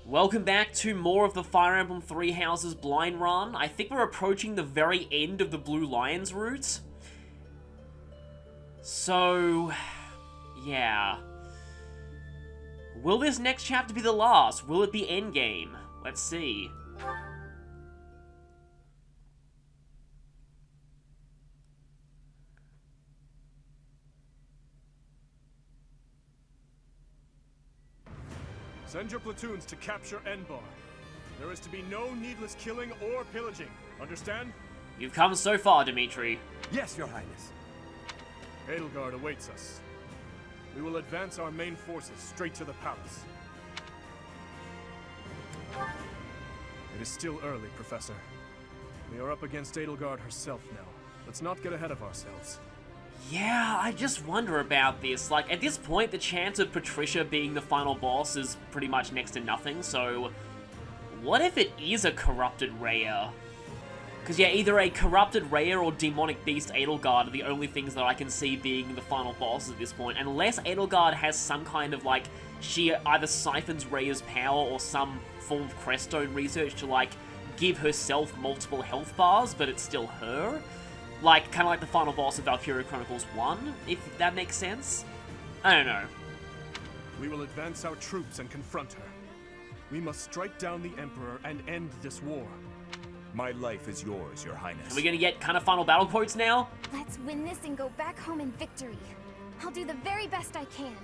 Welcome back to more of the Fire Emblem Three Houses blind run. I think we're approaching the very end of the Blue Lions route. So, yeah. Will this next chapter be the last? Will it be endgame? Let's see. Send your platoons to capture Enbar. There is to be no needless killing or pillaging. Understand? You've come so far, Dimitri. Yes, Your Highness. Edelgard awaits us. We will advance our main forces straight to the palace. It is still early, Professor. We are up against Edelgard herself now. Let's not get ahead of ourselves. Yeah, I just wonder about this. Like, at this point, the chance of Patricia being the final boss is pretty much next to nothing, so... what if it is a corrupted Rhea? Because, yeah, either a corrupted Rhea or demonic beast Edelgard are the only things that I can see being the final boss at this point. Unless Edelgard has some kind of, like, she either siphons Rhea's power or some form of Creststone research to, like, give herself multiple health bars, but it's still her. Like, kind of like the final boss of Valkyria Chronicles 1, if that makes sense. I don't know. We will advance our troops and confront her. We must strike down the Emperor and end this war. My life is yours, Your Highness. Are we gonna get kind of final battle quotes now? Let's win this and go back home in victory. I'll do the very best I can.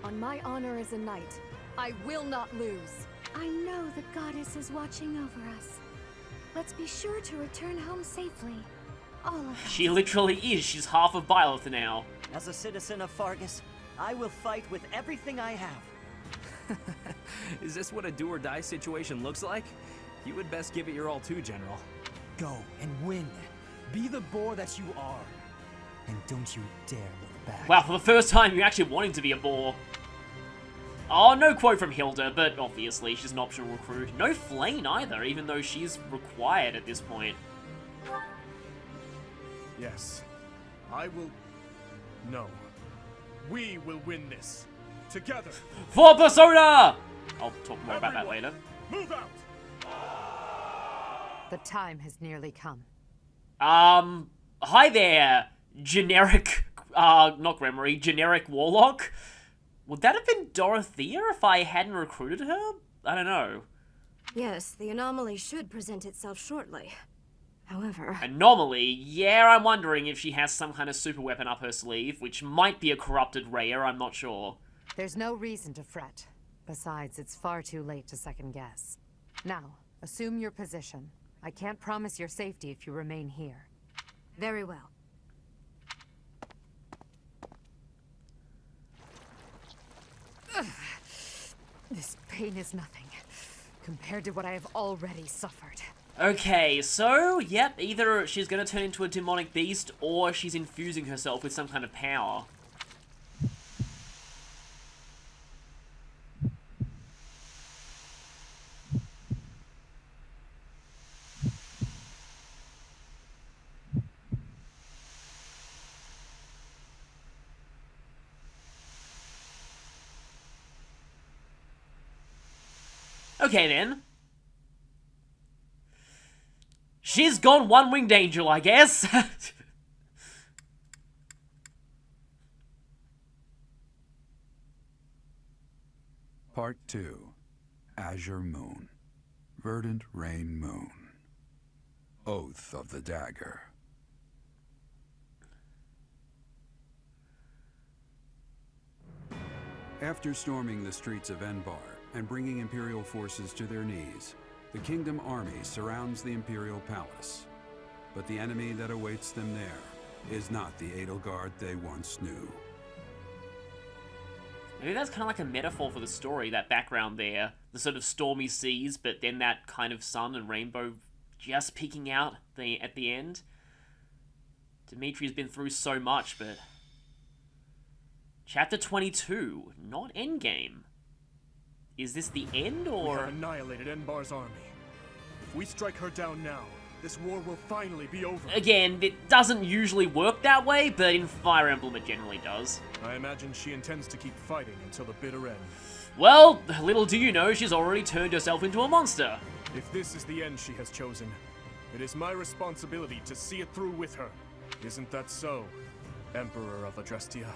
On my honor as a knight, I will not lose. I know the goddess is watching over us. Let's be sure to return home safely. All of us. She literally is. She's half of Byleth now. As a citizen of Fargus, I will fight with everything I have. Is this what a do-or-die situation looks like? You would best give it your all too, General. Go and win. Be the boar that you are. And don't you dare look back. Wow, for the first time, you're actually wanting to be a boar. Oh, no quote from Hilda, but obviously she's an optional recruit. No Flane either, even though she's required at this point. Yes. I will... No. We will win this. Together. For Persona! I'll talk more about that later. Move out! The time has nearly come. Hi there, generic, not Gremory, generic Warlock. Would that have been Dorothea if I hadn't recruited her? I don't know. Yes, the anomaly should present itself shortly. However... Anomaly? Yeah, I'm wondering if she has some kind of super weapon up her sleeve, which might be a corrupted Rhea, I'm not sure. There's no reason to fret. Besides, it's far too late to second guess. Now, assume your position. I can't promise your safety if you remain here. Very well. Ugh. This pain is nothing, compared to what I have already suffered. Okay, so, yep, either she's gonna turn into a demonic beast, or she's infusing herself with some kind of power. Okay, then. She's gone one-winged angel, I guess. Part 2. Azure Moon. Verdant Rain Moon. Oath of the Dagger. After storming the streets of Enbar and bringing Imperial forces to their knees, the Kingdom army surrounds the Imperial Palace. But the enemy that awaits them there is not the Edelgard they once knew. Maybe that's kind of like a metaphor for the story, that background there. The sort of stormy seas, but then that kind of sun and rainbow just peeking out at the end. Dimitri's been through so much, but... Chapter 22, not endgame. Is this the end, or...? We have annihilated Enbar's army. If we strike her down now, this war will finally be over. Again, it doesn't usually work that way, but in Fire Emblem it generally does. I imagine she intends to keep fighting until the bitter end. Well, little do you know, she's already turned herself into a monster. If this is the end she has chosen, it is my responsibility to see it through with her. Isn't that so, Emperor of Adrestia?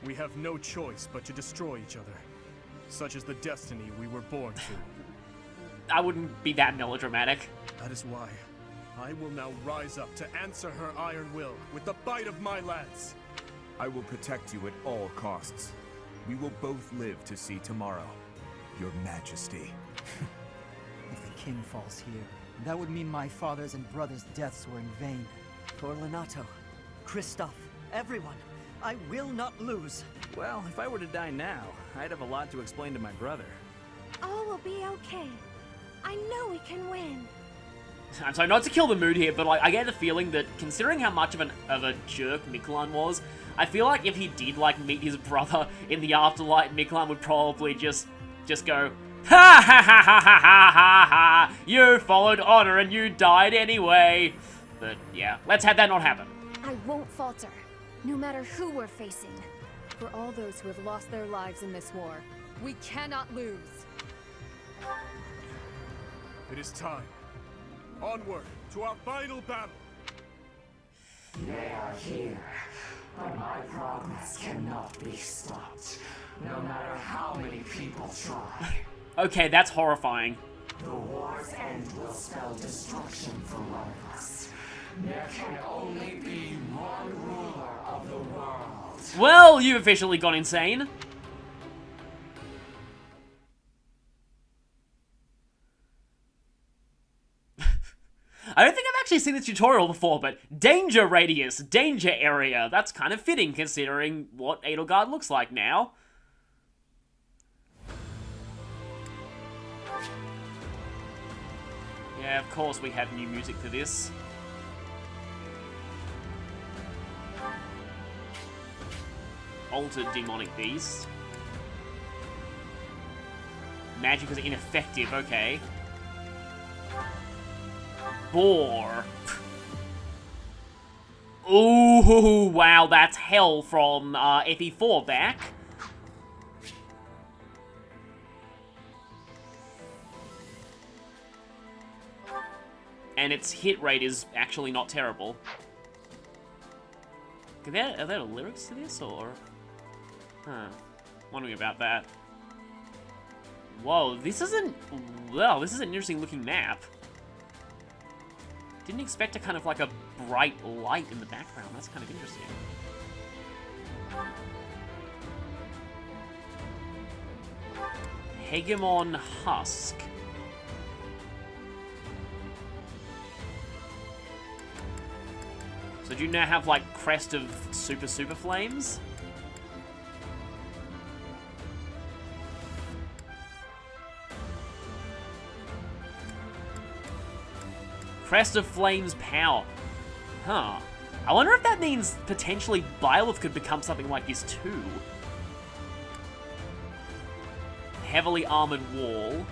We have no choice but to destroy each other. Such is the destiny we were born to. I wouldn't be that melodramatic. That is why I will now rise up to answer her iron will with the bite of my lance. I will protect you at all costs. We will both live to see tomorrow. Your Majesty. If the king falls here, that would mean my father's and brother's deaths were in vain. For Lenato, Kristoff, everyone, I will not lose. Well, if I were to die now, I'd have a lot to explain to my brother. All will be okay. I know we can win. I'm sorry, not to kill the mood here, but like I get the feeling that considering how much of a jerk Miklan was, I feel like if he did like meet his brother in the afterlife, Miklan would probably just go, ha ha ha ha ha ha ha ha! You followed honor and you died anyway. But yeah, let's have that not happen. I won't falter, no matter who we're facing. For all those who have lost their lives in this war, we cannot lose. It is time. Onward to our final battle. They are here, but my progress cannot be stopped, no matter how many people try. Okay, that's horrifying. The war's end will spell destruction for one of us. There can only be one ruler of the world. Well, you've officially gone insane. I don't think I've actually seen this tutorial before, but danger radius, danger area. That's kind of fitting considering what Edelgard looks like now. Yeah, of course we have new music for this. Altered demonic beast. Magic is ineffective, okay. Boar. Ooh, wow, that's hell from FE4 back. And its hit rate is actually not terrible. Are there lyrics to this, or? Huh. Wondering about that. Whoa, this isn't... Well, this is an interesting looking map. Didn't expect a kind of like a bright light in the background. That's kind of interesting. Hegemon Husk. So do you now have like Crest of Super Flames? Crest of Flames power. Huh. I wonder if that means potentially Byleth could become something like this too. Heavily armored wall.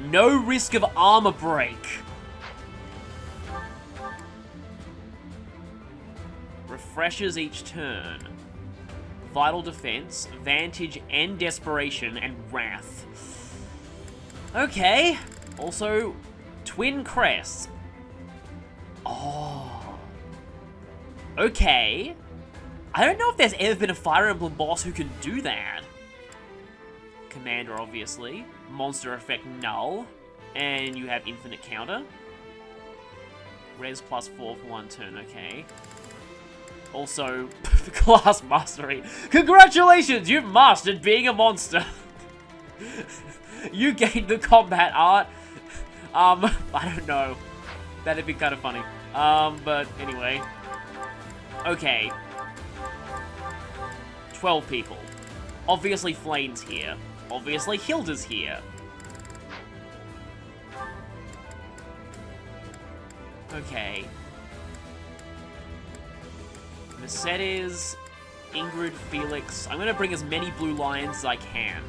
No risk of armor break. Refreshes each turn. Vital defense, vantage and desperation, and wrath. Okay. Also, twin crests. Oh. Okay. I don't know if there's ever been a Fire Emblem boss who can do that. Commander, obviously. Monster effect null. And you have infinite counter. Res +4 for one turn, okay. Also, class mastery. Congratulations, you've mastered being a monster. You gained the combat art. I don't know. That'd be kind of funny. But anyway. Okay. 12 people. Obviously Flame's here. Obviously Hilda's here. Okay. The set is Ingrid, Felix. I'm gonna bring as many blue lions as I can.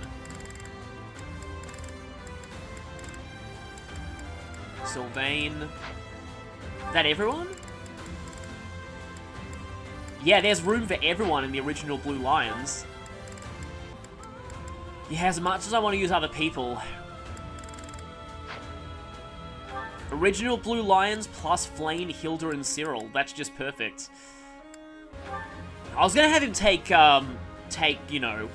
Sylvain. Is that everyone? Yeah, there's room for everyone in the original Blue Lions. Yeah, as much as I want to use other people. Original Blue Lions plus Flame, Hilda, and Cyril. That's just perfect. I was gonna have him take, you know,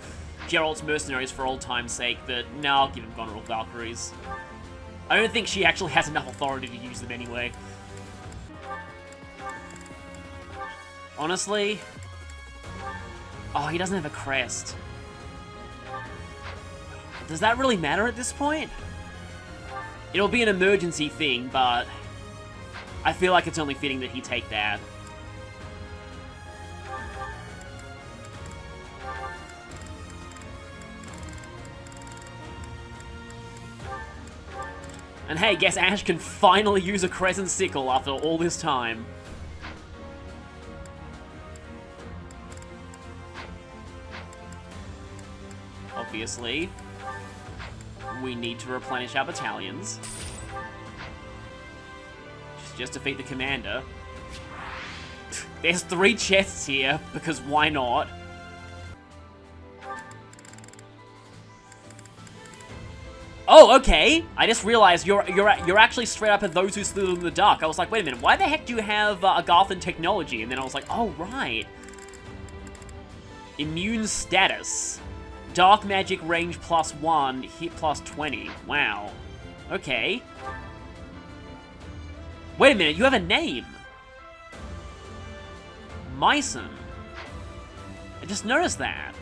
Geralt's mercenaries for old time's sake, but no, I'll give him Goneril Valkyries. I don't think she actually has enough authority to use them anyway. Honestly... Oh, he doesn't have a crest. Does that really matter at this point? It'll be an emergency thing, but... I feel like it's only fitting that he take that. And hey, guess Ash can finally use a Crescent Sickle after all this time. Obviously, we need to replenish our battalions. Just defeat the commander. There's 3 chests here, because why not? Oh, okay. I just realized you're actually straight up at those who slither in the dark. I was like, wait a minute, why the heck do you have Agarthan technology? And then I was like, oh, right. Immune status. Dark magic range +1, hit +20. Wow. Okay. Wait a minute, you have a name. Myson. I just noticed that.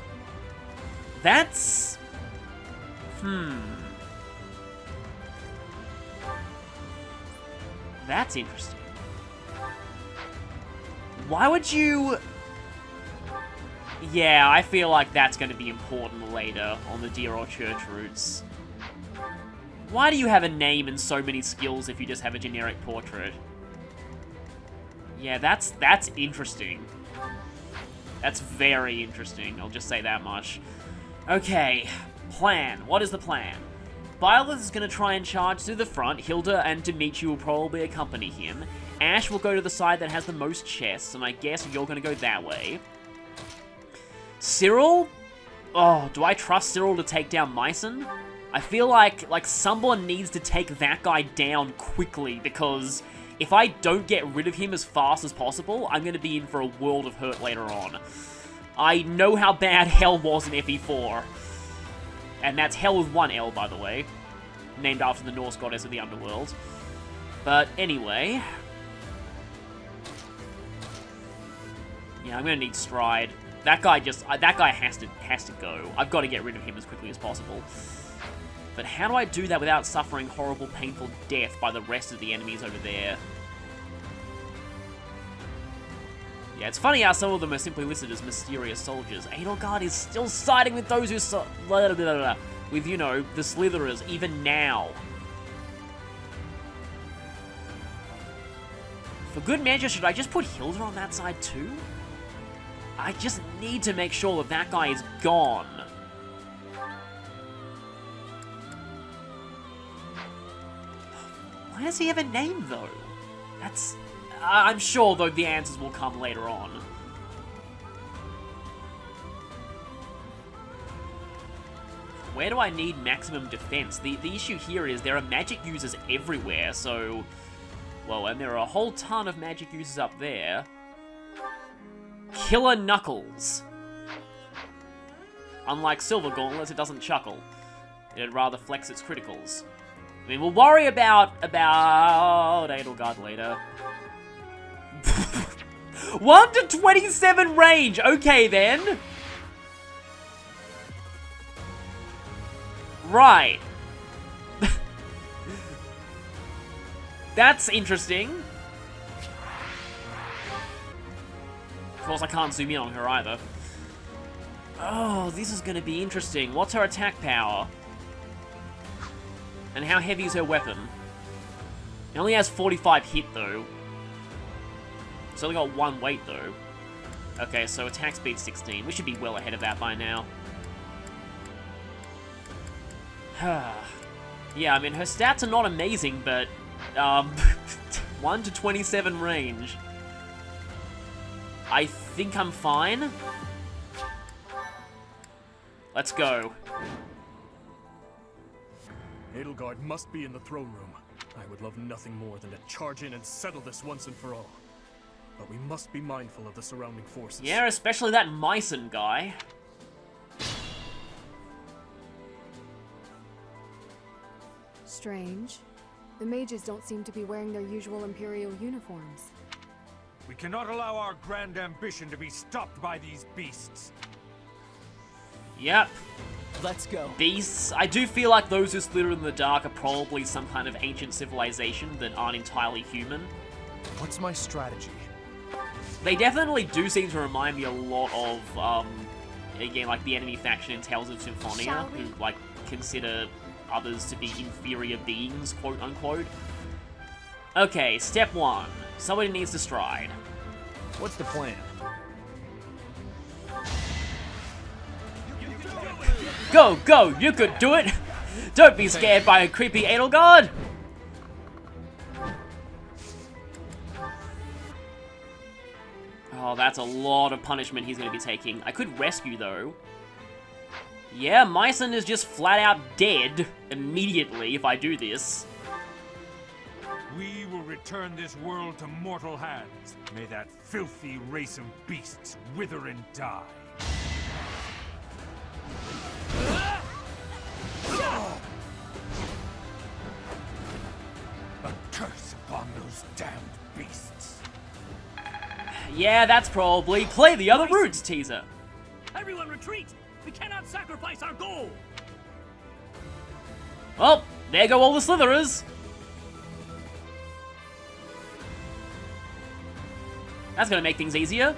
That's... That's interesting. Why would you... Yeah, I feel like that's going to be important later on the Deer or Church routes. Why do you have a name and so many skills if you just have a generic portrait? Yeah, that's interesting. That's very interesting, I'll just say that much. Okay, plan. What is the plan? Byleth is going to try and charge to the front. Hilda and Dimitri will probably accompany him. Ash will go to the side that has the most chests, and I guess you're going to go that way. Cyril? Oh, do I trust Cyril to take down Myson? I feel like someone needs to take that guy down quickly, because if I don't get rid of him as fast as possible, I'm going to be in for a world of hurt later on. I know how bad Hell was in FE4. And that's Hell with 1 L, by the way. Named after the Norse goddess of the underworld. But anyway... Yeah, I'm gonna need Stride. That guy has to go. I've got to get rid of him as quickly as possible. But how do I do that without suffering horrible, painful death by the rest of the enemies over there? Yeah, it's funny how some of them are simply listed as mysterious soldiers. Edelgard is still siding with those who with, you know, the Slitherers, even now. For good measure, should I just put Hilda on that side too? I just need to make sure that that guy is gone. Why does he have a name, though? That's... I'm sure, though, the answers will come later on. Where do I need maximum defense? The issue here is there are magic users everywhere, so... Well, and there are a whole ton of magic users up there. Killer Knuckles. Unlike Silver Gauntlets, it doesn't chuckle. It'd rather flex its criticals. I mean, we'll worry about Edelgard later. 1 to 27 range! Okay, then! Right. That's interesting. Of course, I can't zoom in on her either. Oh, this is gonna be interesting. What's her attack power? And how heavy is her weapon? It only has 45 hit, though. It's only got 1 weight, though. Okay, so attack speed 16. We should be well ahead of that by now. Yeah, I mean, her stats are not amazing, but... 1 to 27 range. I think I'm fine. Let's go. Edelgard must be in the throne room. I would love nothing more than to charge in and settle this once and for all. But we must be mindful of the surrounding forces. Yeah, especially that Myson guy. Strange. The mages don't seem to be wearing their usual Imperial uniforms. We cannot allow our grand ambition to be stopped by these beasts. Yep. Let's go. Beasts. I do feel like those who slither in the dark are probably some kind of ancient civilization that aren't entirely human. What's my strategy? They definitely do seem to remind me a lot of, again, like the enemy faction in Tales of Symphonia, who, like, consider others to be inferior beings, quote-unquote. Okay, step 1. Somebody needs to stride. What's the plan? Go, go! You could do it! Don't be scared by a creepy Edelgard! Oh, that's a lot of punishment he's going to be taking. I could rescue, though. Yeah, Myson is just flat out dead immediately if I do this. We will return this world to mortal hands. May that filthy race of beasts wither and die. A curse upon those damned beasts. Yeah, that's probably play the other routes, teaser. Everyone retreat! We cannot sacrifice our goal! Well, there go all the slitherers. That's gonna make things easier.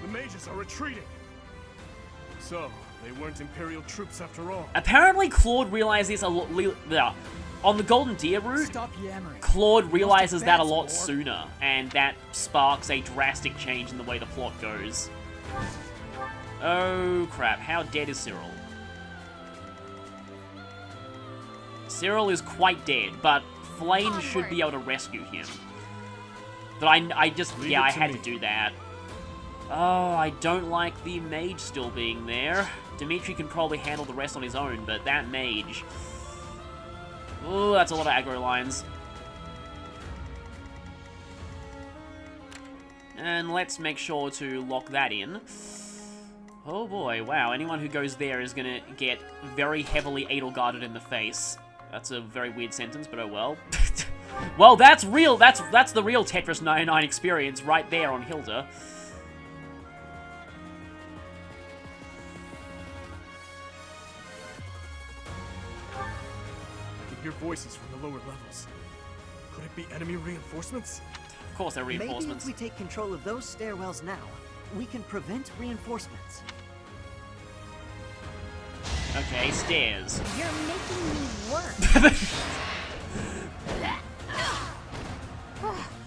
The mages are retreating. So, they weren't Imperial troops after all. Apparently, Claude realized this a lot. On the Golden Deer route, Stop yammering. Claude realizes that a lot sooner, and that sparks a drastic change in the way the plot goes. Oh crap, how dead is Cyril? Cyril is quite dead, but Flame should be able to rescue him. But I just, yeah, I had to do that. Oh, I don't like the mage still being there. Dimitri can probably handle the rest on his own, but that mage... Oh, that's a lot of aggro lines. And let's make sure to lock that in. Oh boy, wow, anyone who goes there is gonna get very heavily Edelgarded in the face. That's a very weird sentence, but oh well. Well, that's real, that's the real Tetris 99 experience right there on Hilda. I can hear voices from the lower levels. Could it be enemy reinforcements? Of course they're reinforcements. Maybe if we take control of those stairwells now, we can prevent reinforcements. Okay, stairs. You're making me work.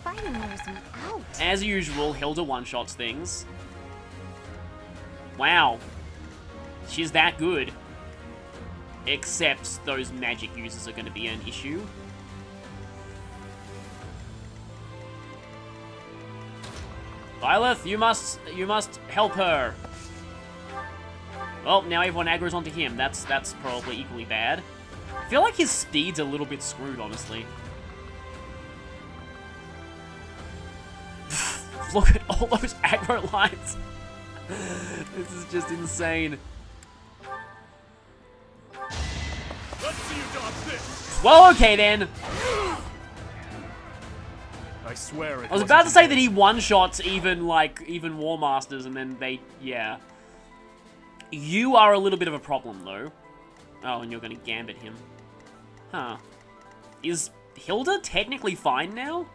Fighting wears me out. As usual, Hilda one-shots things. Wow. She's that good. Except those magic users are going to be an issue. Byleth, you must help her. Well, now everyone aggro's onto him. That's probably equally bad. I feel like his speed's a little bit screwed, honestly. Look at all those aggro lines. This is just insane. Let's see you dodge this. Well, okay then. I swear it I was about to say that he one-shots even War Masters, and then they, yeah. You are a little bit of a problem, though. Oh, and you're gonna gambit him. Huh. Is Hilda technically fine now?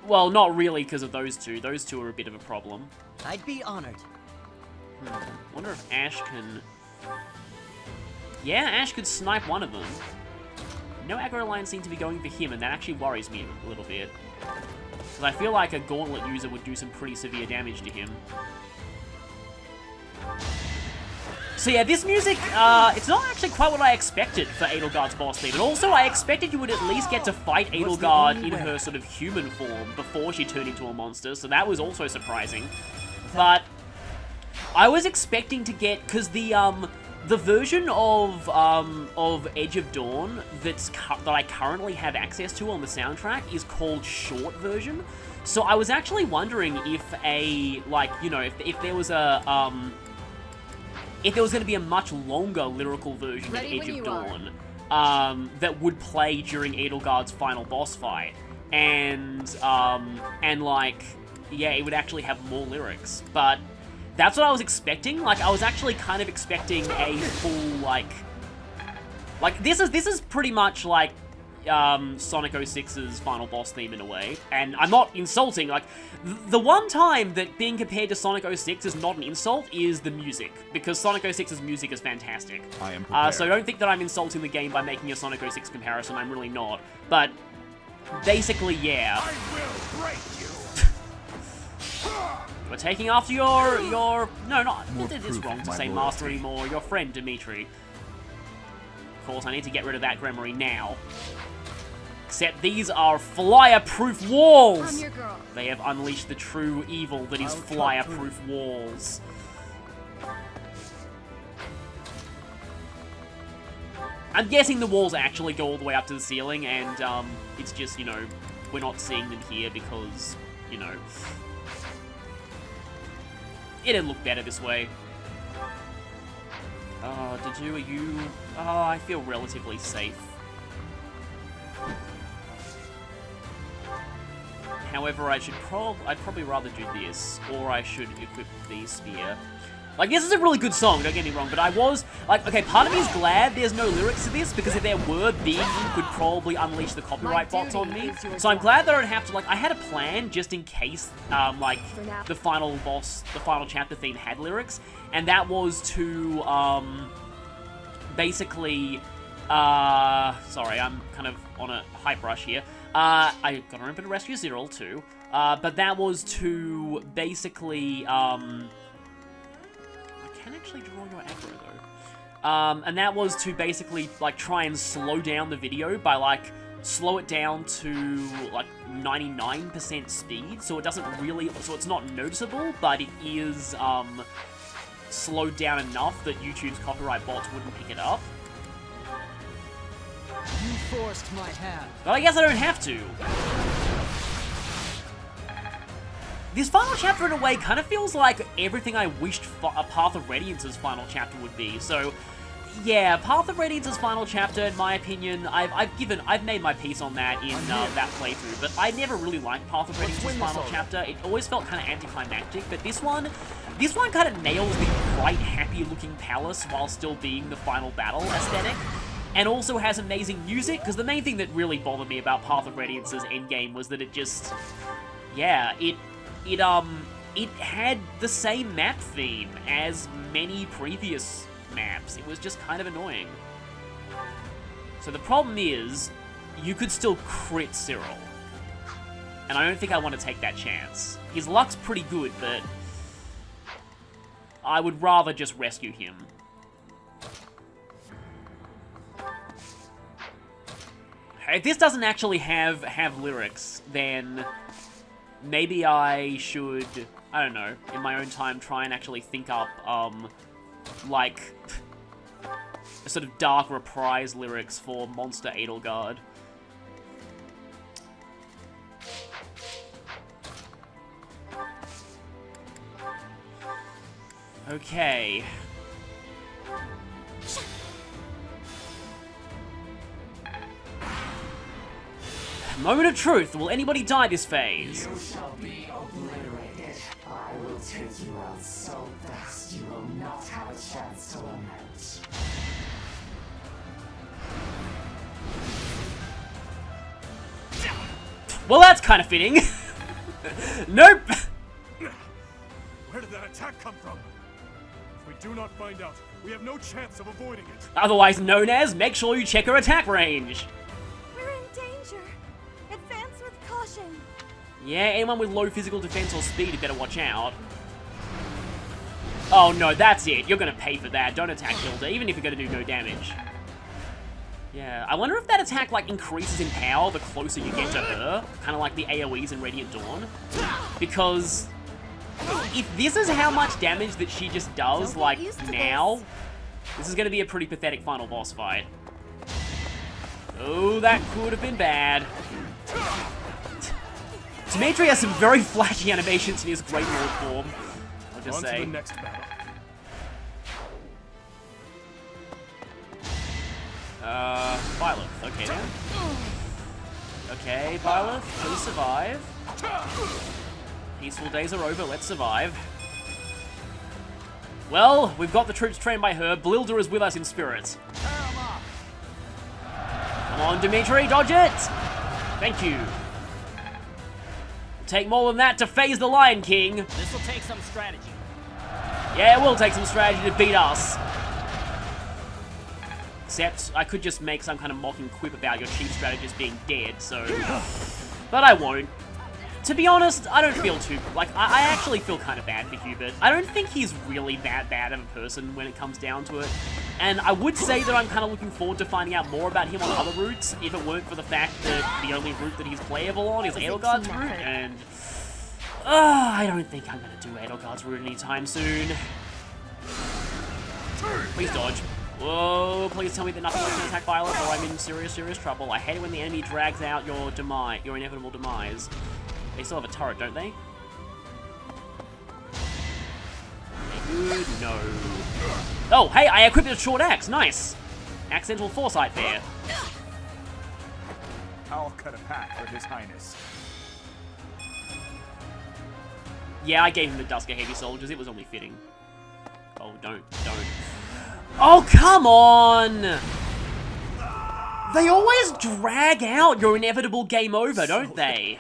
Well, not really because of those two. Those two are a bit of a problem. I'd be honored. Wonder if Ash can... Yeah, Ash could snipe one of them. No aggro lines seem to be going for him, and that actually worries me a little bit. Because I feel like a Gauntlet user would do some pretty severe damage to him. So yeah, this music, it's not actually quite what I expected for Edelgard's boss theme. And also, I expected you would at least get to fight Edelgard in her sort of human form before she turned into a monster, so that was also surprising. But I was expecting to get, because the the version of Edge of Dawn that I currently have access to on the soundtrack is called Short Version. So I was actually wondering if a, like, you know, if there was a, if there was going to be a much longer lyrical version of Edge of Dawn, that would play during Edelgard's final boss fight. And like, yeah, it would actually have more lyrics. But that's what I was expecting. Like, I was actually kind of expecting a full, like this is pretty much like Sonic 06's final boss theme in a way. And I'm not insulting, like, the one time that being compared to Sonic 06 is not an insult is the music, because Sonic 06's music is fantastic. I am prepared. So don't think that I'm insulting the game by making a Sonic 06 comparison, I'm really not. But basically, yeah. I will break you. We're taking after your no, not, More it's proof wrong of to my say loyalty. master anymore, your friend Dimitri. Of course, I need to get rid of that Gremory now. Except these are flyer-proof walls! I'm your girl. They have unleashed the true evil that is flyer-proof walls. I'm guessing the walls actually go all the way up to the ceiling, and it's just, you know, we're not seeing them here because, you know, it'd look better this way. Are you... Oh, I feel relatively safe. However, I'd probably rather do this, or I should equip the spear. Like, this is a really good song, don't get me wrong, but I was, like, okay, part of me is glad there's no lyrics to this, because if there were, Bing could probably unleash the copyright bots on me. So I'm glad that I don't have to, like, I had a plan just in case, like, the final boss, the final chapter theme had lyrics, and that was to, basically, sorry, I'm kind of on a hype rush here. I gotta remember to rescue Cyril too, but that was to basically, I can actually draw your aggro though. And that was to basically, like, try and slow down the video by, like, slow it down to, like, 99% speed, so it doesn't really, so it's not noticeable, but it is, slowed down enough that YouTube's copyright bots wouldn't pick it up. You forced my hand. But I guess I don't have to. This final chapter, in a way, kind of feels like everything I wished a Path of Radiance's final chapter would be. So, yeah, Path of Radiance's final chapter, in my opinion, I've made my piece on that in that playthrough, but I never really liked Path of Radiance's final chapter. It always felt kind of anticlimactic, but this one kind of nails the bright, happy-looking palace while still being the final battle aesthetic. And also has amazing music, because the main thing that really bothered me about Path of Radiance's endgame was that it just, yeah, it had the same map theme as many previous maps. It was just kind of annoying. So the problem is, you could still crit Cyril. And I don't think I want to take that chance. His luck's pretty good, but I would rather just rescue him. If this doesn't actually have lyrics, then maybe I should, I don't know, in my own time try and actually think up, like, a sort of dark reprise lyrics for Monster Edelgard. Okay. Moment of truth. Will anybody die this phase? You shall be obliterated. I will take you out so fast you will not have a chance to lament. Well, that's kind of fitting. Nope. Where did that attack come from? If we do not find out, we have no chance of avoiding it. Otherwise known as, make sure you check her attack range. Yeah, anyone with low physical defense or speed had better watch out. Oh no, that's it. You're gonna pay for that. Don't attack Hilda, even if you're gonna do no damage. Yeah, I wonder if that attack, like, increases in power the closer you get to her. Kind of like the AoEs in Radiant Dawn. Because if this is how much damage that she just does, like, now, This is going to be a pretty pathetic final boss fight. Oh, that could have been bad. Dimitri has some very flashy animations in his Great Lord form, I'll just say. On to the next battle. Byleth. Okay, then. Okay, Byleth, please survive. Peaceful days are over, let's survive. Well, we've got the troops trained by her. Blilder is with us in spirit. Come on, Dimitri, dodge it! Thank you. Take more than that to phase the Lion King. This will take some strategy. Yeah, it will take some strategy to beat us. Except, I could just make some kind of mocking quip about your chief strategist being dead, so... But I won't. To be honest, I don't feel too... Like, I actually feel kind of bad for Hubert. I don't think he's really that bad of a person when it comes down to it. And I would say that I'm kind of looking forward to finding out more about him on other routes, if it weren't for the fact that the only route that he's playable on is Edelgard's route, and... I don't think I'm going to do Edelgard's route anytime soon. Please dodge. Whoa, please tell me that nothing else can attack Violet, or I'm in serious, serious trouble. I hate it when the enemy drags out your demise, your inevitable demise. They still have a turret, don't they? Good, no. Oh, hey, I equipped a short axe, nice! Accidental foresight there. I'll cut a path for His Highness. Yeah, I gave him the Dusker Heavy Soldiers, it was only fitting. Oh, don't. Oh, come on! They always drag out your inevitable game over, don't they?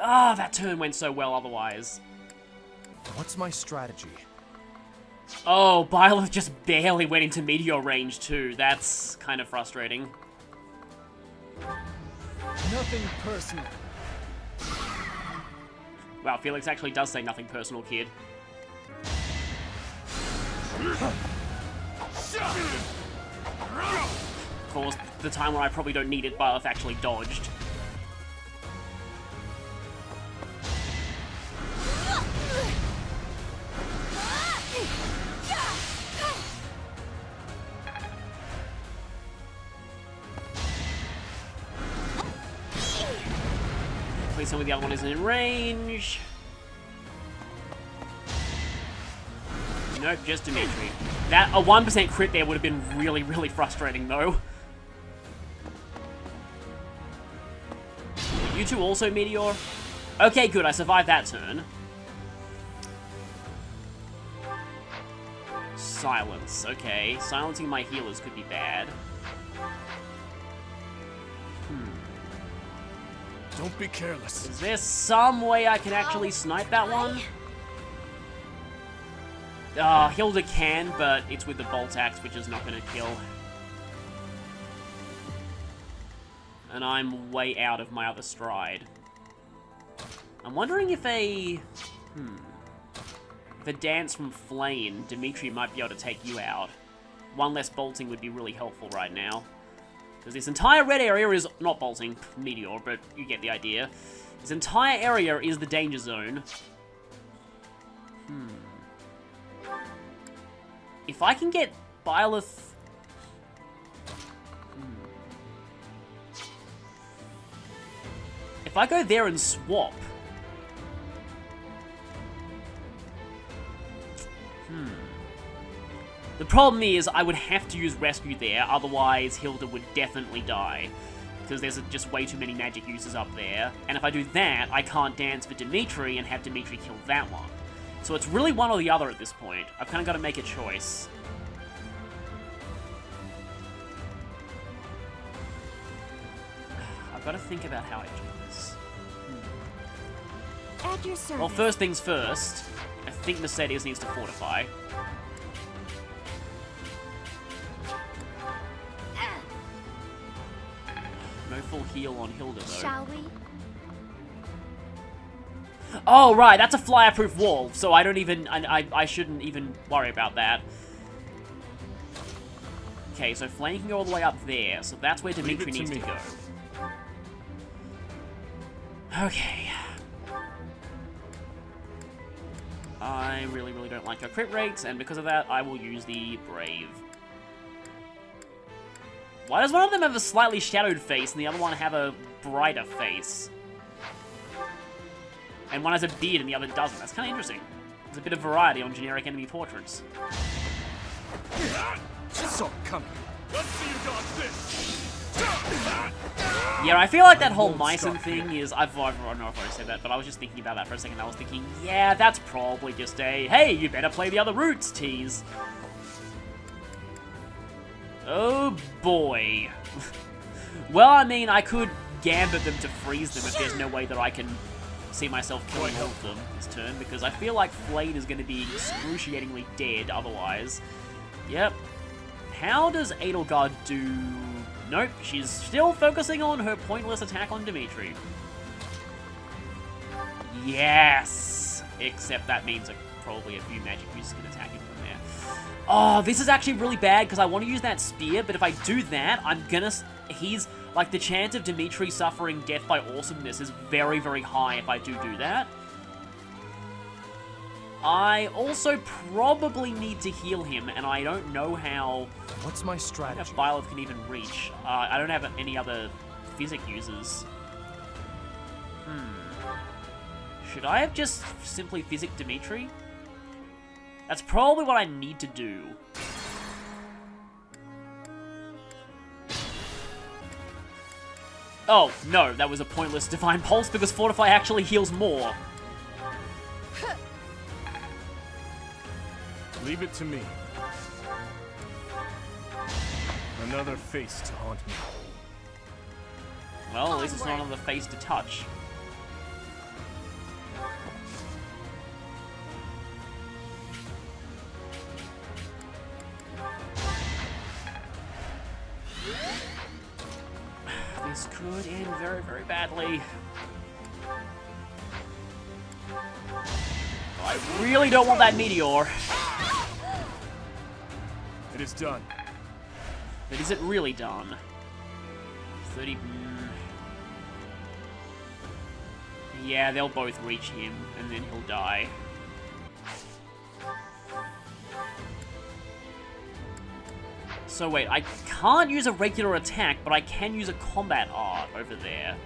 Ah, that turn went so well otherwise. What's my strategy? Oh, Byleth just barely went into meteor range too. That's kind of frustrating. Nothing personal. Wow, Felix actually does say nothing personal, kid. Of course, the time where I probably don't need it, Byleth actually dodged. Please tell me the other one isn't in range. Nope, just Dimitri. That, a 1% crit there would have been really, really frustrating, though. You two also Meteor? Okay, good, I survived that turn. Silence, okay. Silencing my healers could be bad. Don't be careless. Is there some way I can actually snipe that one? Hilda can, but it's with the bolt axe, which is not going to kill. And I'm way out of my other stride. I'm wondering if a dance from Flame, Dimitri might be able to take you out. One less bolting would be really helpful right now. Because this entire red area is not bolting, Meteor, but you get the idea. This entire area is the danger zone. If I can get Byleth... If I go there and swap... The problem is, I would have to use Rescue there, otherwise Hilda would definitely die. Because there's just way too many magic uses up there. And if I do that, I can't dance for Dimitri and have Dimitri kill that one. So it's really one or the other at this point. I've kind of got to make a choice. I've got to think about how I do this. At your service. Well, first things first, I think Mercedes needs to fortify. No full heal on Hilda, though. Shall we? Oh, right, that's a flyer-proof wall, so I don't even... I shouldn't even worry about that. Okay, so Flame can go all the way up there, so that's where Dimitri needs to go. Okay. I really, really don't like her crit rates, and because of that, I will use the Brave. Why does one of them have a slightly shadowed face and the other one have a brighter face? And one has a beard and the other doesn't. That's kind of interesting. There's a bit of variety on generic enemy portraits. So coming. Let's see you dodge this. Yeah, I feel like that whole Mycen thing is... I don't know if I already said that, but I was just thinking about that for a second. I was thinking, yeah, that's probably just a, hey, you better play the other routes tease. Oh, boy. Well, I mean, I could gambit them to freeze them if there's no way that I can see myself killing all of them this turn, because I feel like Flayed is going to be excruciatingly dead otherwise. Yep. How does Edelgard do... Nope, she's still focusing on her pointless attack on Dimitri. Yes! Except that means probably a few magic uses can attack him from there. Oh, this is actually really bad because I want to use that spear, but if I do that, I'm gonna... He's... Like, the chance of Dimitri suffering death by awesomeness is very, very high if I do that. I also probably need to heal him, and I don't know how... What's my strategy? If Byleth can even reach. I don't have any other physic users. Should I have just simply physic Dimitri? That's probably what I need to do. Oh, no, that was a pointless Divine Pulse because Fortify actually heals more. Leave it to me. Another face to haunt me. Well, at least it's not another face to touch. This could end very, very badly. I really don't want that meteor. It is done. But is it really done? 30... Yeah, they'll both reach him, and then he'll die. So wait, I can't use a regular attack, but I can use a combat art over there.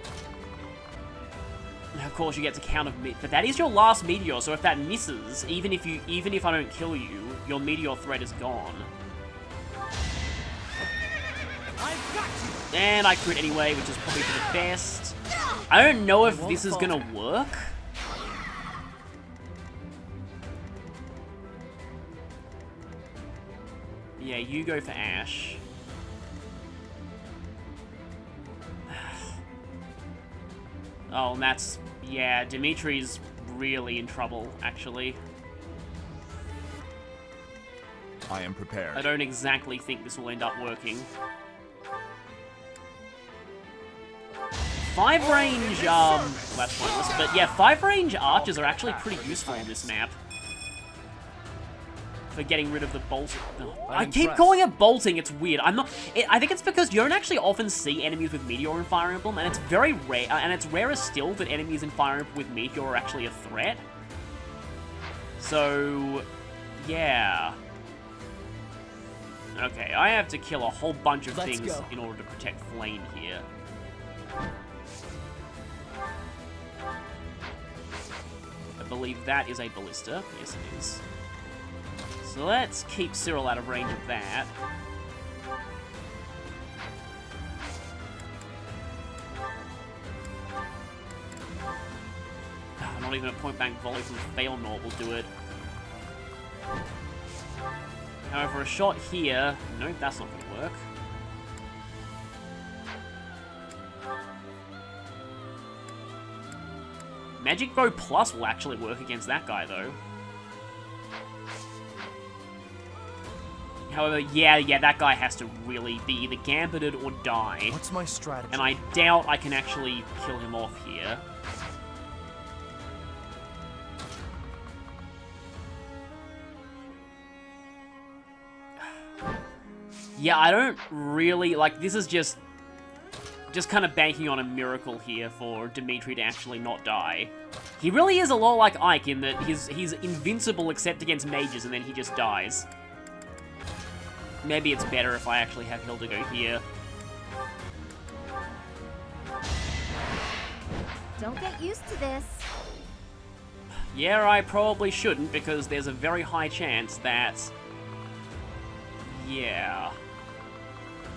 And of course, you get to counter, but that is your last meteor. So if that misses, even if I don't kill you, your meteor threat is gone. And I crit anyway, which is probably for the best. I don't know if this is gonna work. Yeah, you go for Ash. Oh, and that's... Yeah, Dimitri's really in trouble, actually. I am prepared. I don't exactly think this will end up working. 5 range, well, that's pointless, but yeah, 5 range archers are actually pretty useful on this map. For getting rid of the bolt. I keep calling it bolting, it's weird. I think it's because you don't actually often see enemies with Meteor in Fire Emblem, and it's very rare, and it's rarer still that enemies in Fire Emblem with Meteor are actually a threat. So, yeah. Okay, I have to kill a whole bunch of things in order to protect Flame here. I believe that is a ballista. Yes, it is. So let's keep Cyril out of range of that. Not even a point-blank volley from Failnor will do it. However, a shot here... Nope, that's not going to work. Magic Bow Plus will actually work against that guy, though. However, yeah, that guy has to really be either gambited or die. What's my strategy? And I doubt I can actually kill him off here. Yeah, I don't really... Like, this is just... just kind of banking on a miracle here for Dimitri to actually not die. He really is a lot like Ike in that he's invincible except against mages and then he just dies. Maybe it's better if I actually have Hilda go here. Don't get used to this. Yeah, I probably shouldn't, because there's a very high chance that... yeah...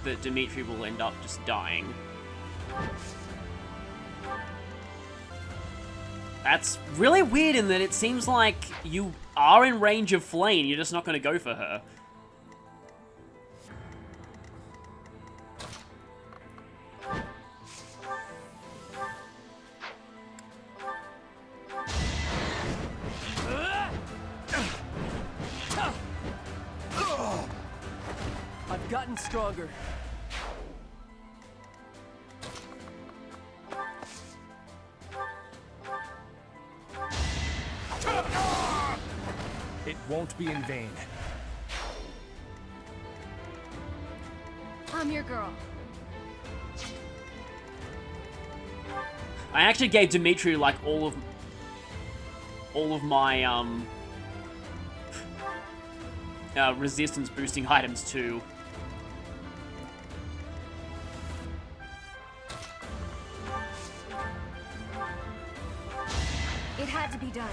that Dimitri will end up just dying. That's really weird in that it seems like you are in range of Flame, you're just not going to go for her. I've gotten stronger. It won't be in vain. I'm your girl. I actually gave Dimitri like all of my resistance boosting items too. It had to be done.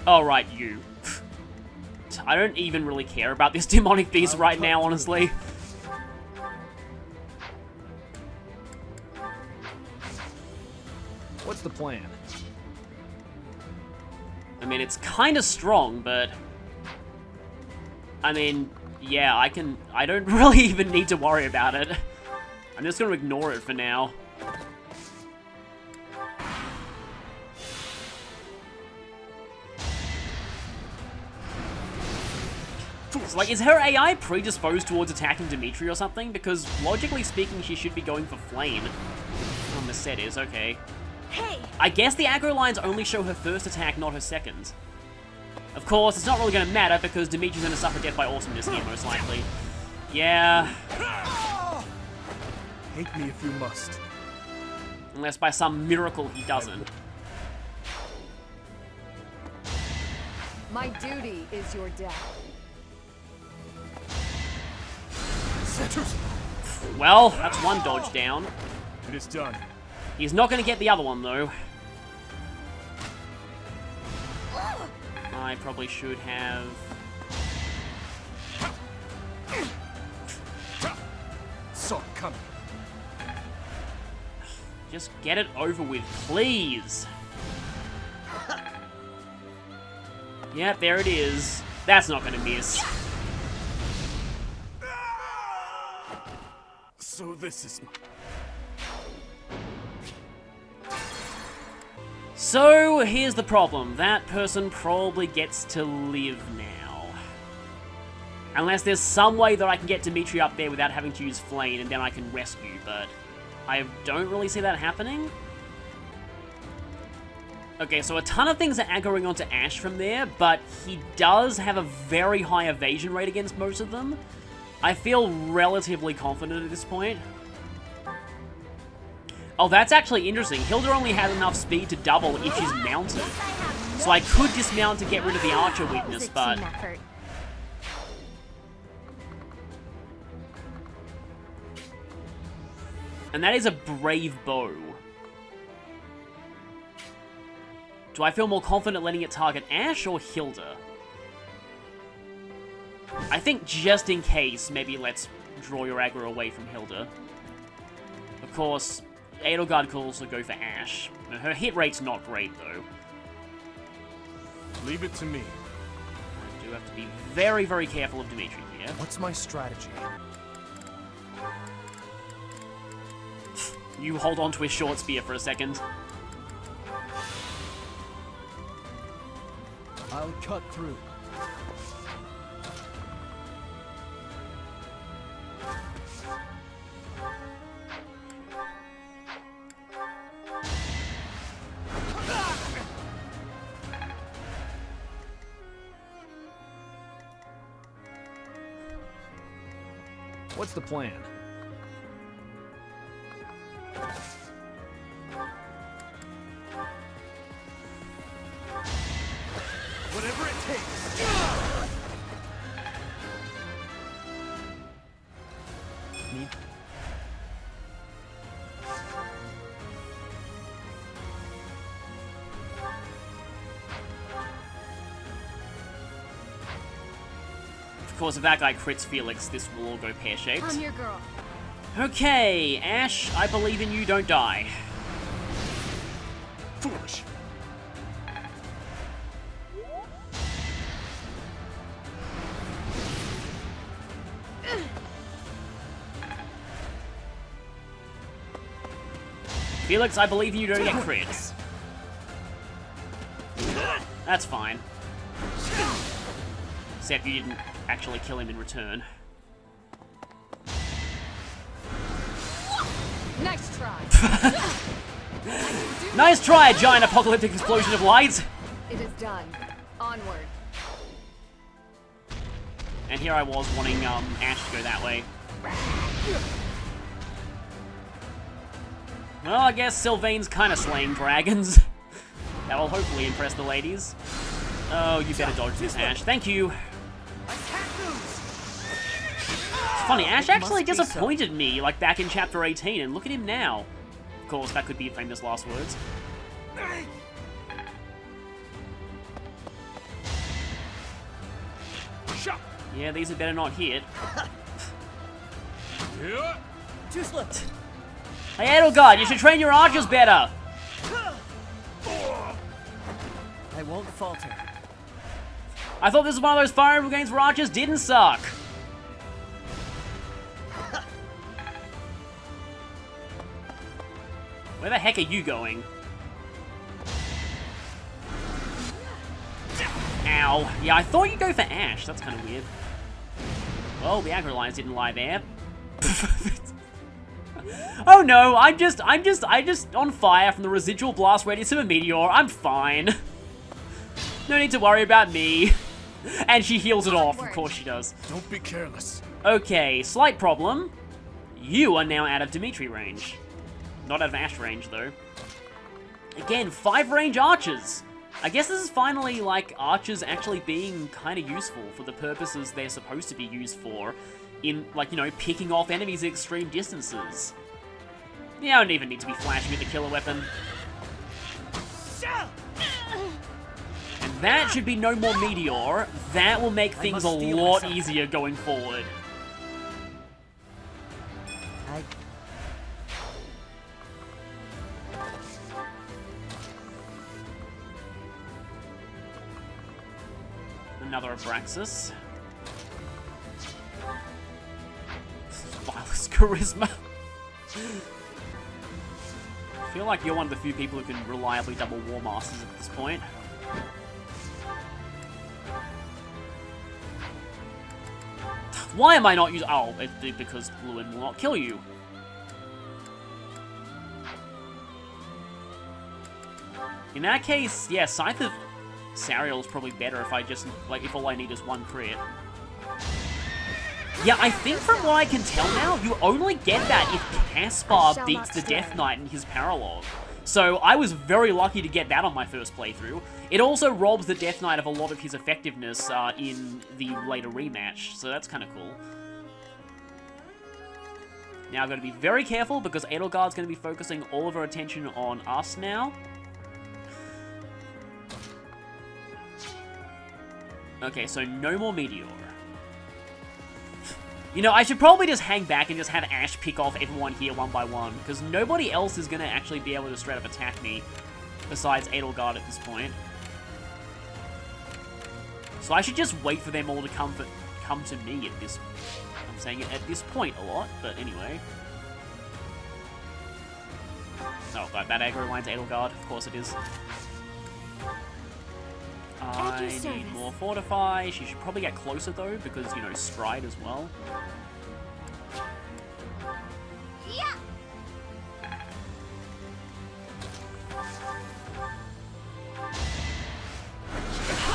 Oh, right, you. I don't even really care about this demonic beast right now, honestly. What's the plan? I mean, it's kind of strong, but... I mean, yeah, I don't really even need to worry about it. I'm just gonna ignore it for now. So, like, is her AI predisposed towards attacking Dimitri or something? Because, logically speaking, she should be going for Flame. Oh, Merced is, okay. Hey! I guess the aggro lines only show her first attack, not her second. Of course, it's not really going to matter, because Dimitri's going to suffer death by awesomeness here, most likely. Yeah. Hate me if you must. Unless by some miracle he doesn't. My duty is your death. Well, that's one dodge down. It is done. He's not going to get the other one, though. I probably should have... Saw it coming. Just get it over with, please. Yep, there it is. That's not going to miss. So this is my... So, here's the problem. That person probably gets to live now. Unless there's some way that I can get Dimitri up there without having to use Flame, and then I can rescue, but I don't really see that happening. Okay, so a ton of things are aggroing onto Ash from there, but he does have a very high evasion rate against most of them. I feel relatively confident at this point. Oh, that's actually interesting. Hilda only has enough speed to double if she's mounted. So I could dismount to get rid of the archer weakness, but... And that is a brave bow. Do I feel more confident letting it target Ash or Hilda? I think just in case, maybe let's draw your aggro away from Hilda. Of course, Edelgard could also go for Ash. Her hit rate's not great, though. Leave it to me. I do have to be very, very careful of Dimitri here. What's my strategy? You hold on to his short spear for a second. I'll cut through. What's the plan? Whatever it takes. Need... Of course, if that guy crits Felix, this will all go pear-shaped. I'm your girl. Okay, Ash, I believe in you, don't die. Foolish. Felix, I believe in you, don't get crits. That's fine. Except you didn't actually kill him in return. Nice try. Nice try, giant apocalyptic explosion of light! It is done. Onward. And here I was wanting Ash to go that way. Well, I guess Sylvain's kind of slaying dragons. That'll hopefully impress the ladies. Oh, you better dodge this, Ash. Thank you. It's funny, Ash actually disappointed me, like, back in Chapter 18, and look at him now. Of course, that could be famous last words. Yeah, these had better not hit. Too slipped. Hey, Edelgard, you should train your archers better! I won't falter. I thought this was one of those Fire Emblem games where archers didn't suck. Where the heck are you going? Ow. Yeah, I thought you'd go for Ash. That's kind of weird. Well, the aggro lines didn't lie there. Oh no, I'm just on fire from the residual blast radius of a meteor. I'm fine. No need to worry about me. And she heals it off, of course she does. Don't be careless. Okay, slight problem. You are now out of Dimitri range. Not out of Ash range, though. Again, 5-range archers. I guess this is finally, like, archers actually being kind of useful for the purposes they're supposed to be used for. In, like, you know, picking off enemies at extreme distances. Yeah, I don't even need to be flashing with a killer weapon. And that should be no more meteor. That will make things a lot easier going forward. Another Abraxas. Vilest charisma. I feel like you're one of the few people who can reliably double War Masters at this point. Why am I not using... Oh, it's because Lewin will not kill you. In that case, yeah, Scythe of Sariel is probably better if I just... Like, if all I need is one crit. Yeah, I think from what I can tell now, you only get that if Caspar beats the Death Knight in his paralogue. So I was very lucky to get that on my first playthrough. It also robs the Death Knight of a lot of his effectiveness in the later rematch, so that's kind of cool. Now I've got to be very careful because Edelgard's going to be focusing all of her attention on us now. Okay, so no more Meteor. You know, I should probably just hang back and just have Ash pick off everyone here one by one, because nobody else is going to actually be able to straight up attack me besides Edelgard at this point. So I should just wait for them all to come to me at this... I'm saying it at this point a lot, but anyway. Oh, that aggro line's Edelgard, of course it is. I need more Fortify. She should probably get closer though, because, you know, Stride as well. Yeah.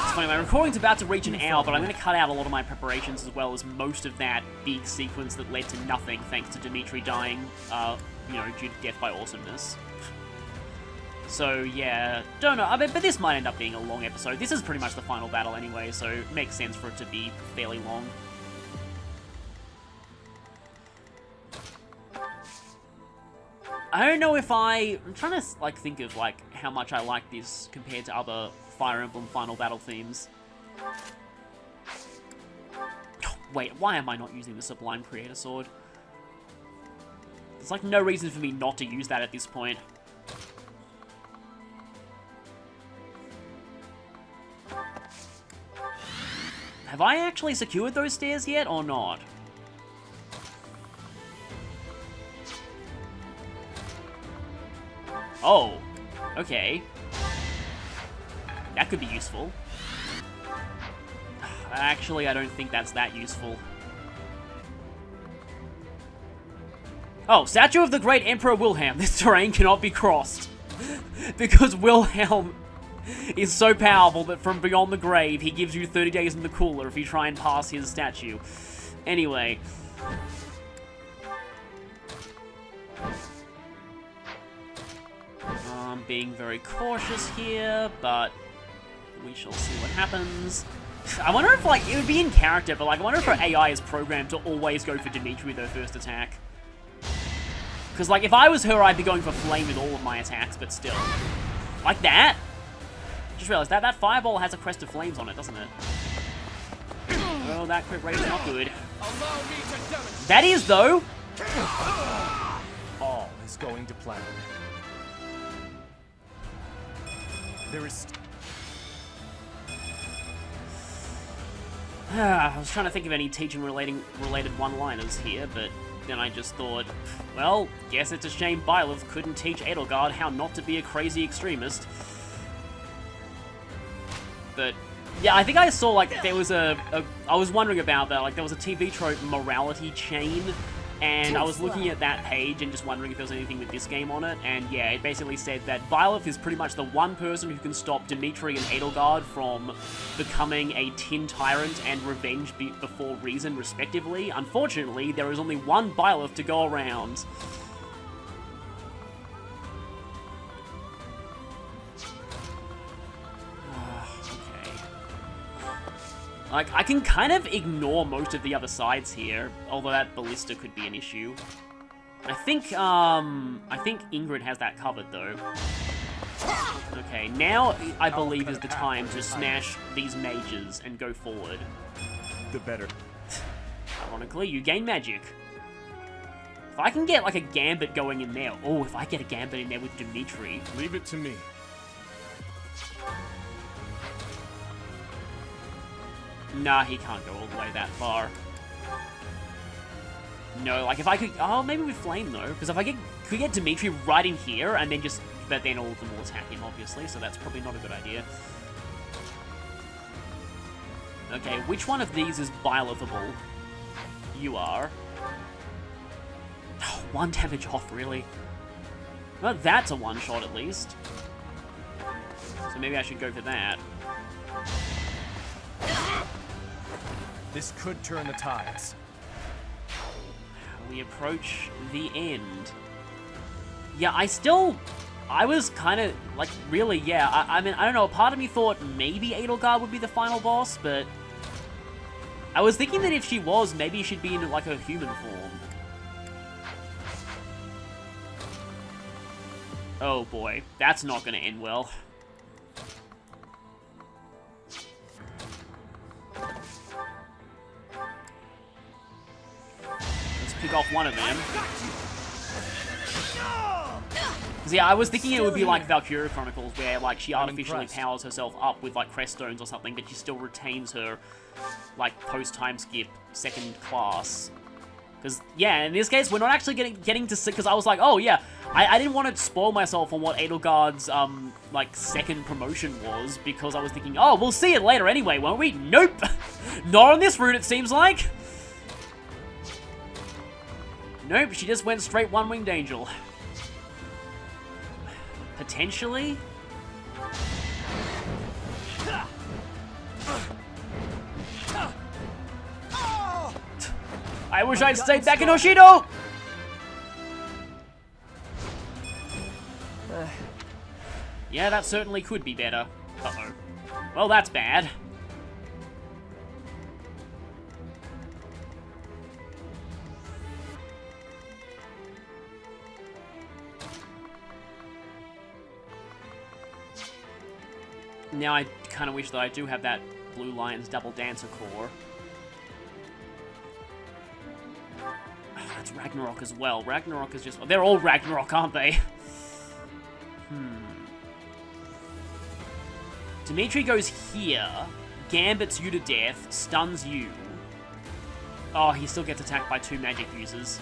It's funny, my recording's about to reach an hour, but I'm going to cut out a lot of my preparations as well as most of that big sequence that led to nothing thanks to Dimitri dying, you know, due to death by awesomeness. So, yeah, don't know, I mean, but this might end up being a long episode. This is pretty much the final battle anyway, so it makes sense for it to be fairly long. I don't know if I'm trying to, like, think of, like, how much I like this compared to other Fire Emblem Final Battle themes. Wait, why am I not using the Sublime Creator Sword? There's, like, no reason for me not to use that at this point. Have I actually secured those stairs yet, or not? Oh, okay. That could be useful. Actually, I don't think that's that useful. Oh, Statue of the Great Emperor Wilhelm. This terrain cannot be crossed. Because Wilhelm is so powerful that from beyond the grave, he gives you 30 days in the cooler if you try and pass his statue. Anyway. I'm being very cautious here, but we shall see what happens. I wonder if, like, it would be in character, but, like, I wonder if her AI is programmed to always go for Dimitri with her first attack. Because, like, if I was her, I'd be going for Flame with all of my attacks, but still. Like that? Just realized that Fireball has a crest of flames on it, doesn't it? Oh, that crit rate is not good. That is, though! All is going to plan. There is... I was trying to think of any teaching-related one-liners here, but then I just thought, well, guess it's a shame Byleth couldn't teach Edelgard how not to be a crazy extremist. But, yeah, I think I saw, like, there was I was wondering about that, like, there was a TV trope morality chain, and I was looking at that page and just wondering if there was anything with this game on it, and yeah, it basically said that Byleth is pretty much the one person who can stop Dimitri and Edelgard from becoming a Tin Tyrant and Revenge before Reason, respectively. Unfortunately, there is only one Byleth to go around. Like, I can kind of ignore most of the other sides here, although that ballista could be an issue. I think Ingrid has that covered, though. Okay, now I believe is the time to smash these mages and go forward. The better. Ironically, you gain magic. If I can get, like, a Gambit going in there... Oh, if I get a Gambit in there with Dimitri... Leave it to me. Nah, he can't go all the way that far. No, like if I could... Oh, maybe with Flame though. Because if I could get Dimitri right in here and then just... But then all of them will attack him, obviously. So that's probably not a good idea. Okay, which one of these is Bylethable? You are. Oh, 1 damage off, really? Well, that's a one-shot at least. So maybe I should go for that. This could turn the tides. We approach the end. Yeah, I was kind of, like, really, yeah. I mean, I don't know, part of me thought maybe Edelgard would be the final boss, but... I was thinking that if she was, maybe she'd be in, like, her human form. Oh boy, that's not gonna end well. Pick off one of them. Because yeah, I was thinking it would be like Valkyria Chronicles, where like she artificially powers herself up with like crest stones or something, but she still retains her like post-time skip second class. Because yeah, in this case, we're not actually getting to see. Because I was like, oh yeah, I didn't want to spoil myself on what Edelgard's like second promotion was, because I was thinking, oh, we'll see it later anyway, won't we? Nope, not on this route. It seems like. Nope, she just went straight one-winged angel. Potentially? I wish I'd stayed back in Hoshido! Yeah, that certainly could be better. Uh-oh. Well, that's bad. Now I kind of wish that I do have that Blue Lion's Double Dancer core. Oh, that's Ragnarok as well. Ragnarok is just... They're all Ragnarok, aren't they? Dimitri goes here, gambits you to death, stuns you. Oh, he still gets attacked by 2 magic users.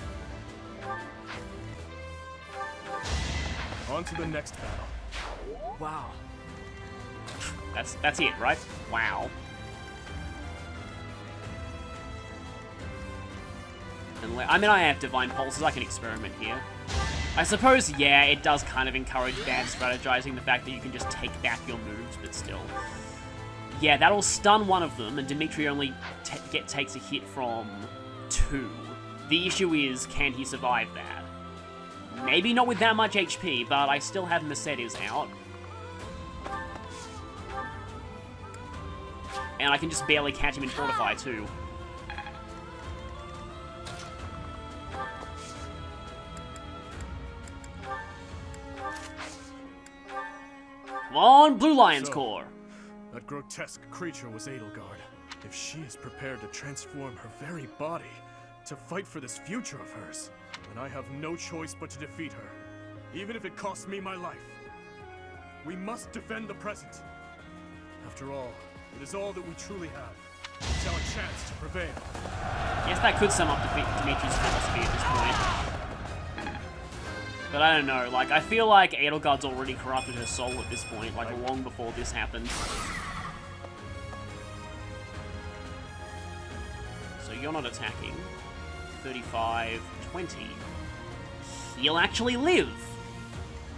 On to the next battle. Wow. That's it, right? Wow. And I mean, I have Divine Pulses, I can experiment here. I suppose, yeah, it does kind of encourage bad strategizing, the fact that you can just take back your moves, but still. Yeah, that'll stun one of them, and Dimitri only takes a hit from 2. The issue is, can he survive that? Maybe not with that much HP, but I still have Mercedes out. And I can just barely catch him in Fortify, too. Come on, Blue Lion's core. That grotesque creature was Edelgard. If she is prepared to transform her very body to fight for this future of hers, then I have no choice but to defeat her, even if it costs me my life. We must defend the present. After all, it is all that we truly have. It's our chance to prevail. Yes, that could sum up Dimitri's philosophy at this point. But I don't know, like, I feel like Edelgard's already corrupted her soul at this point, like, long before this happened. So you're not attacking. 35, 20. He'll actually live!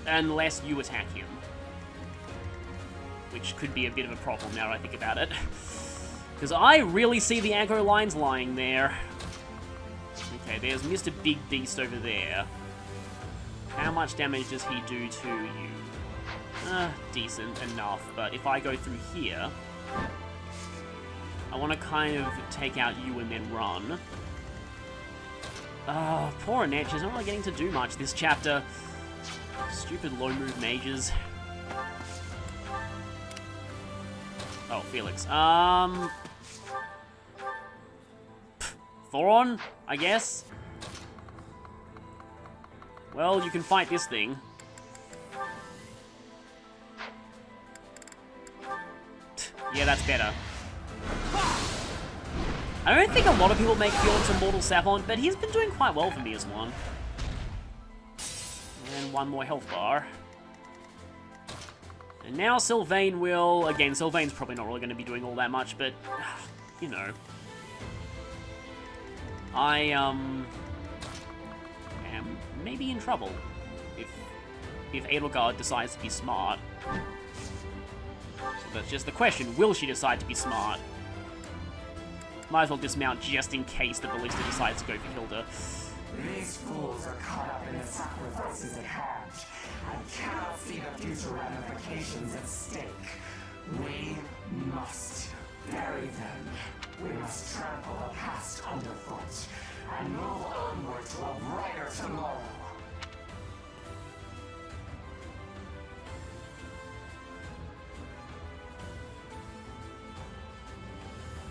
Unless you attack him. Which could be a bit of a problem now that I think about it. Because I really see the aggro lines lying there. Okay, there's Mr. Big Beast over there. How much damage does he do to you? Decent enough, but if I go through here, I want to kind of take out you and then run. Poor Annette, she's not really getting to do much this chapter. Stupid low move mages. Oh, Felix. Thoron, I guess? Well, you can fight this thing. Yeah, that's better. I don't think a lot of people make Felix a Mortal Savant, but he's been doing quite well for me as one. And one more health bar. And now Sylvain will... Again, Sylvain's probably not really going to be doing all that much, but... You know. I, am maybe in trouble. If Edelgard decides to be smart. So that's just the question. Will she decide to be smart? Might as well dismount just in case the Ballista decides to go for Hilda. These fools are caught up in the sacrifices at hand. I cannot see the future ramifications at stake. We must bury them. We must trample the past underfoot and move onward to a brighter tomorrow.